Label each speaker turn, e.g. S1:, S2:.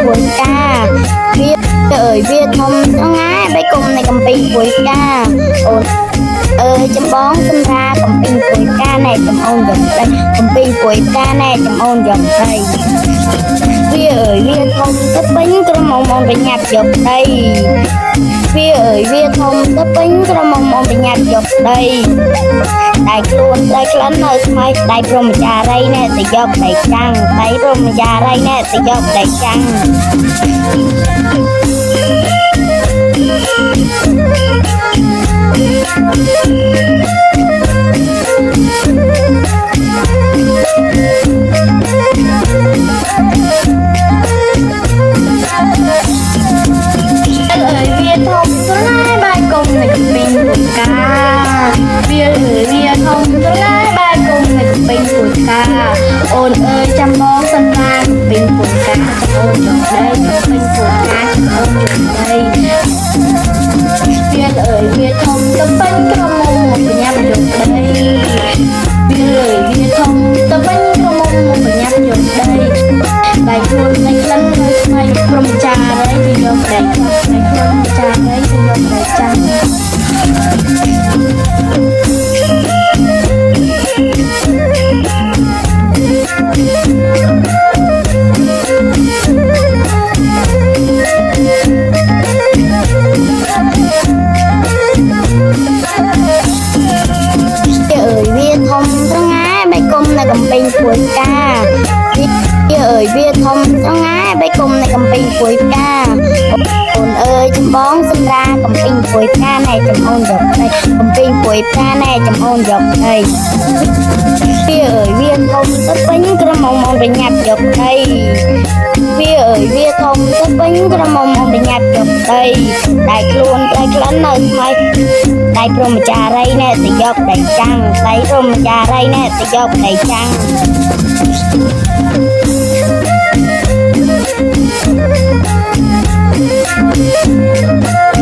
S1: ពួយកាវាវាធំស្ងាយបីគុំនៃកំពីងពួយកាអូនអើយចំបងសម្រាកំពីងពួយកាណែចំអូនយកដីកំពីងពួយកាណែចំអូនយកដីវាអើយវាធំទៅពេញក្រមុំអូនប្រញាប់យកដីវាអើយវាធំទៅពេញក្រមុំអូនប្រញាប់យកដីដៃខ្លួនដៃក្លិននៅស្មៃដៃព្រមចារីណែទៅយកដៃចាំងដៃព្រមចារីណែទៅយកដៃចាំងអូនអើយចាំបងសម្រាប់ពេញពុនកាអូនយកដីពេញពុនកាអូនយកដីវាអើយវាធំទៅពេញក្រមុំមកបញ្ញាប់យកដីវាអើយវាធំទៅពេញក្រមុំមកបញ្ញាប់យកដីដៃខ្លួននៃក្លិននៅស្មៃព្រមចារីទៅយកដីដៃខ្លួនចារីទៅយកដីចាំងកំពីងពួយកាវាអើយវាធំស្ងាយបីគុំនៃកំពីងពួយកាអូនអើយចំបងសម្រាកំពីងពួយកាណែចំអូនយកដីកំពីងពួយកាណែចំអូនយកដីវាអើយវាធំទៅពេញក្រមុំអូនប្រញាប់យកដីវាអើយវាធំទៅពេញក្រមុំអូនប្រញាប់យកដីដៃខ្លួនដៃក្លិននៅស្មៃដៃព្រមចារីណែទៅយកដៃចាំងដៃព្រមចារីណែទៅយកដៃចាំង
S2: Thank you.